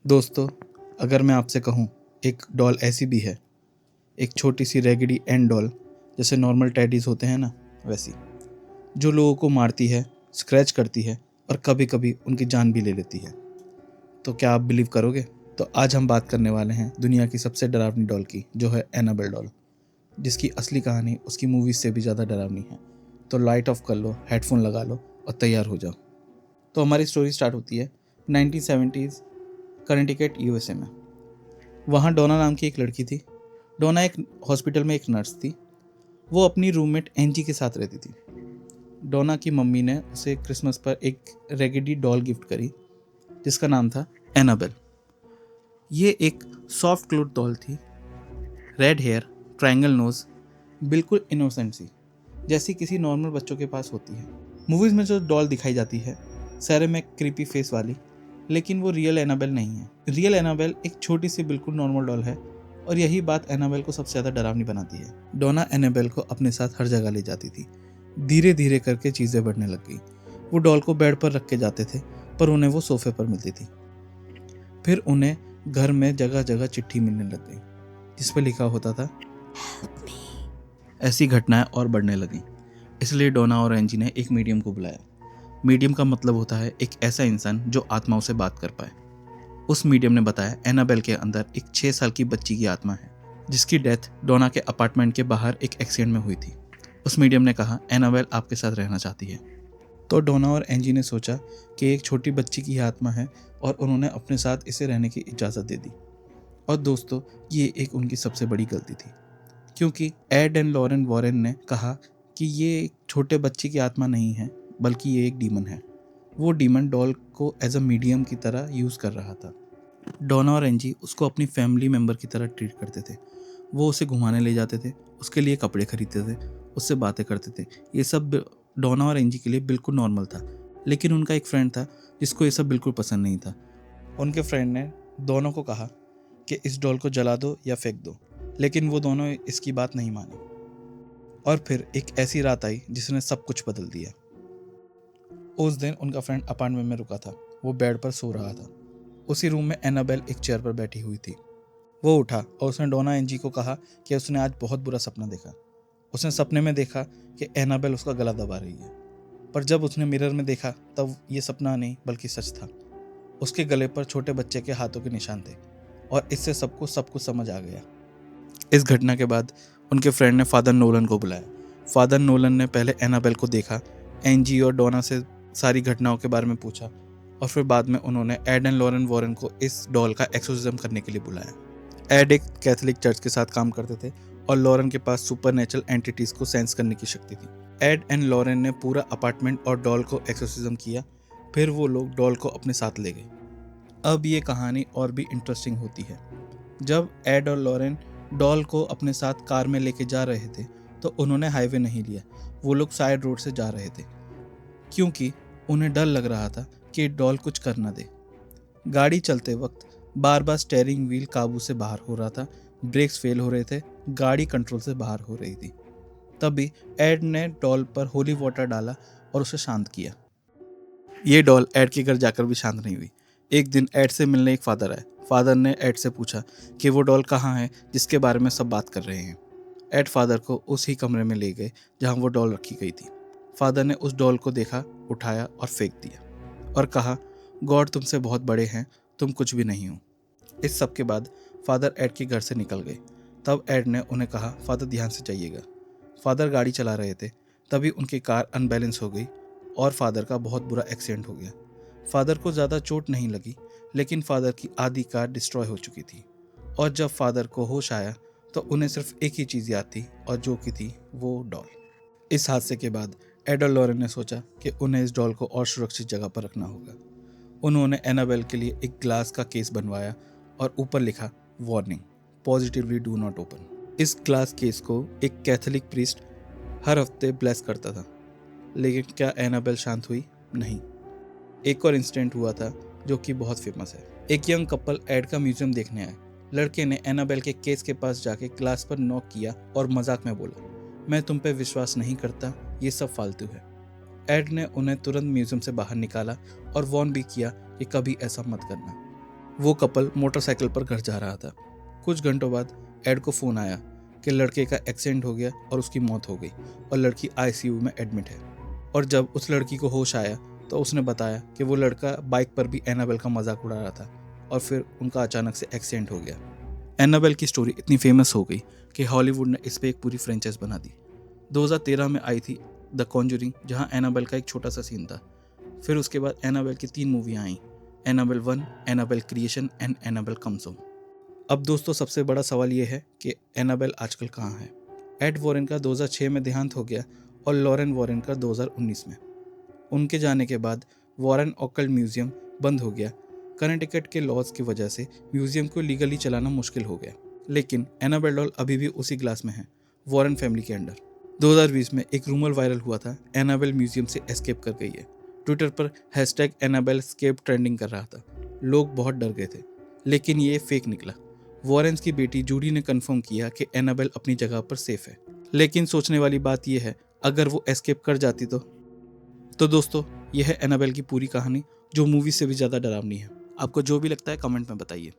दोस्तों, अगर मैं आपसे कहूँ एक डॉल ऐसी भी है, एक छोटी सी रैगडी एंड डॉल, जैसे नॉर्मल टेडीज़ होते हैं ना वैसी, जो लोगों को मारती है, स्क्रैच करती है और कभी कभी उनकी जान भी ले लेती है। तो क्या आप बिलीव करोगे? तो आज हम बात करने वाले हैं दुनिया की सबसे डरावनी डॉल की, जो है एनाबेल डॉल, जिसकी असली कहानी उसकी मूवीज़ से भी ज़्यादा डरावनी है। तो लाइट ऑफ कर लो, हेडफोन लगा लो और तैयार हो जाओ। तो हमारी स्टोरी स्टार्ट होती है 1970s कर्नाटक यूएसए में। वहाँ डोना नाम की एक लड़की थी। डोना एक हॉस्पिटल में एक नर्स थी। वो अपनी रूममेट एंजी के साथ रहती थी। डोना की मम्मी ने उसे क्रिसमस पर एक रेगडी डॉल गिफ्ट करी, जिसका नाम था एनाबेल। ये एक सॉफ्ट क्लोथ डॉल थी, रेड हेयर, ट्रायंगल नोज, बिल्कुल इनोसेंट सी, जैसी किसी नॉर्मल बच्चों के पास होती है। मूवीज़ में जो डॉल दिखाई जाती है सारे में क्रीपी फेस वाली, लेकिन वो रियल एनाबेल नहीं है। रियल एनाबेल एक छोटी सी बिल्कुल नॉर्मल डॉल है, और यही बात एनाबेल को सबसे ज़्यादा डरावनी बनाती है। डोना एनाबेल को अपने साथ हर जगह ले जाती थी। धीरे धीरे करके चीज़ें बढ़ने लग गई। वो डॉल को बेड पर रख के जाते थे, पर उन्हें वो सोफे पर मिलती थी। फिर उन्हें घर में जगह जगह चिट्ठी मिलने लग गई, जिस पर लिखा होता था हेल्प मी। ऐसी घटनाएं और बढ़ने लगी। इसलिए डोना और एंजी ने एक मीडियम को बुलाया। मीडियम का मतलब होता है एक ऐसा इंसान जो आत्माओं से बात कर पाए। उस मीडियम ने बताया एनाबेल के अंदर एक 6 साल की बच्ची की आत्मा है, जिसकी डेथ डोना के अपार्टमेंट के बाहर एक एक्सीडेंट में हुई थी। उस मीडियम ने कहा एनाबेल आपके साथ रहना चाहती है। तो डोना और एंजी ने सोचा कि एक छोटी बच्ची की आत्मा है, और उन्होंने अपने साथ इसे रहने की इजाज़त दे दी। और दोस्तों, ये एक उनकी सबसे बड़ी गलती थी, क्योंकि एड एंड लॉरेन वॉरेन ने कहा कि ये एक छोटे बच्चे की आत्मा नहीं है, बल्कि ये एक डीमन है। वो डीमन डॉल को एज अ मीडियम की तरह यूज़ कर रहा था। डोना और एंजी उसको अपनी फैमिली मेम्बर की तरह ट्रीट करते थे। वो उसे घुमाने ले जाते थे, उसके लिए कपड़े खरीदते थे, उससे बातें करते थे। ये सब डोना और एंजी के लिए बिल्कुल नॉर्मल था। लेकिन उनका एक फ्रेंड था जिसको ये सब बिल्कुल पसंद नहीं था। उनके फ्रेंड ने दोनों को कहा कि इस डॉल को जला दो या फेंक दो, लेकिन वो दोनों इसकी बात नहीं मानी। और फिर एक ऐसी रात आई जिसने सब कुछ बदल दिया। उस दिन उनका फ्रेंड अपार्टमेंट में रुका था। वो बेड पर सो रहा था। उसी रूम में एनाबेल एक चेयर पर बैठी हुई थी। वो उठा और उसने डोना एंजी को कहा कि उसने आज बहुत बुरा सपना देखा। उसने सपने में देखा कि एनाबेल उसका गला दबा रही है, पर जब उसने मिरर में देखा तब ये सपना नहीं बल्कि सच था। उसके गले पर छोटे बच्चे के हाथों के निशान थे, और इससे सबको सब कुछ समझ आ गया। इस घटना के बाद उनके फ्रेंड ने फादर नोलन को बुलाया। फादर नोलन ने पहले एनाबेल को देखा, एंजी और डोना से सारी घटनाओं के बारे में पूछा, और फिर बाद में उन्होंने एड एंड लॉरेन वॉरेन को इस डॉल का एक्सोर्सिज्म करने के लिए बुलाया। एड एक कैथोलिक चर्च के साथ काम करते थे, और लॉरेन के पास सुपरनेचुरल एंटिटीज को सेंस करने की शक्ति थी। एड एंड लॉरेन ने पूरा अपार्टमेंट और डॉल को एक्सोर्सिज्म किया। फिर वो लोग डॉल को अपने साथ ले गए। अब ये कहानी और भी इंटरेस्टिंग होती है। जब एड और लॉरेन डॉल को अपने साथ कार में लेके जा रहे थे, तो उन्होंने हाईवे नहीं लिया। वो लोग साइड रोड से जा रहे थे, क्योंकि उन्हें डर लग रहा था कि डॉल कुछ कर ना दे। गाड़ी चलते वक्त बार बार स्टीयरिंग व्हील काबू से बाहर हो रहा था, ब्रेक्स फेल हो रहे थे, गाड़ी कंट्रोल से बाहर हो रही थी। तभी एड ने डॉल पर होली वाटर डाला और उसे शांत किया। ये डॉल एड के घर जाकर भी शांत नहीं हुई। एक दिन एड से मिलने एक फादर आए। फादर ने एड से पूछा कि वो डॉल कहाँ है जिसके बारे में सब बात कर रहे हैं। एड फादर को उसी कमरे में ले गए जहाँ वो डॉल रखी गई थी। फादर ने उस डॉल को देखा, उठाया और फेंक दिया, और कहा गॉड तुमसे बहुत बड़े हैं, तुम कुछ भी नहीं हो। इस सब के बाद फादर एड के घर से निकल गए। तब एड ने उन्हें कहा फादर ध्यान से जाइएगा। फादर गाड़ी चला रहे थे, तभी उनकी कार अनबैलेंस हो गई और फादर का बहुत बुरा एक्सीडेंट हो गया। फादर को ज़्यादा चोट नहीं लगी, लेकिन फादर की आधी कार डिस्ट्रॉय हो चुकी थी। और जब फादर को होश आया तो उन्हें सिर्फ एक ही चीज़ याद थी, और जो कि थी वो डॉल। इस हादसे के बाद एड और लॉरेन ने सोचा कि उन्हें इस डॉल को और सुरक्षित जगह पर रखना होगा। उन्होंने एनाबेल के लिए एक ग्लास का केस बनवाया और ऊपर लिखा warning, positively do not open. इस ग्लास केस को एक कैथोलिक प्रीस्ट हर हफ्ते ब्लेस करता था। लेकिन क्या एनाबेल शांत हुई? नहीं। एक और इंसिडेंट हुआ था जो कि बहुत फेमस है। एक यंग कपल एड का म्यूजियम देखने आए। लड़के ने एनाबेल के केस के पास जाके ग्लास पर नॉक किया और मजाक में बोला, मैं तुम पे विश्वास नहीं करता, ये सब फालतू है। एड ने उन्हें तुरंत म्यूजियम से बाहर निकाला और वार्न भी किया कि कभी ऐसा मत करना। वो कपल मोटरसाइकिल पर घर जा रहा था। कुछ घंटों बाद एड को फ़ोन आया कि लड़के का एक्सीडेंट हो गया और उसकी मौत हो गई और लड़की आईसीयू में एडमिट है। और जब उस लड़की को होश आया तो उसने बताया कि वो लड़का बाइक पर भी एनाबेल का मजाक उड़ा रहा था और फिर उनका अचानक से एक्सीडेंट हो गया। एनाबेल की स्टोरी इतनी फेमस हो गई कि हॉलीवुड ने इस पर एक पूरी फ्रेंचाइज बना दी। 2013 में आई थी द कॉन्जरिंग, जहां एनाबेल का एक छोटा सा सीन था। फिर उसके बाद एनाबेल की 3 मूवियाँ आईं, Annabelle 1, Annabelle creation and Annabelle comes home. अब दोस्तों सबसे बड़ा सवाल ये है कि एनाबेल आजकल कहाँ है। एड वॉरेन का 2006 में देहांत हो गया और लॉरेन वॉरेन का 2019 में। उनके जाने के बाद वॉरेन ऑकल्ट म्यूजियम बंद हो गया। कनेटिकट के लॉज की वजह से म्यूजियम को लीगली चलाना मुश्किल हो गया, लेकिन एनाबेल डॉल अभी भी उसी ग्लास में है, वॉरेन फैमिली के अंडर। 2020 में एक रूमर वायरल हुआ था, एनाबेल म्यूजियम से एस्केप कर गई है। ट्विटर पर #एनाबेल एस्केप ट्रेंडिंग कर रहा था। लोग बहुत डर गए थे, लेकिन ये फेक निकला। वॉरेन्स की बेटी जूडी ने कंफर्म किया कि एनाबेल अपनी जगह पर सेफ है। लेकिन सोचने वाली बात यह है, अगर वो एस्केप कर जाती तो दोस्तों यह है एनाबेल की पूरी कहानी, जो मूवी से भी ज़्यादा डरावनी है। आपको जो भी लगता है कमेंट में बताइए।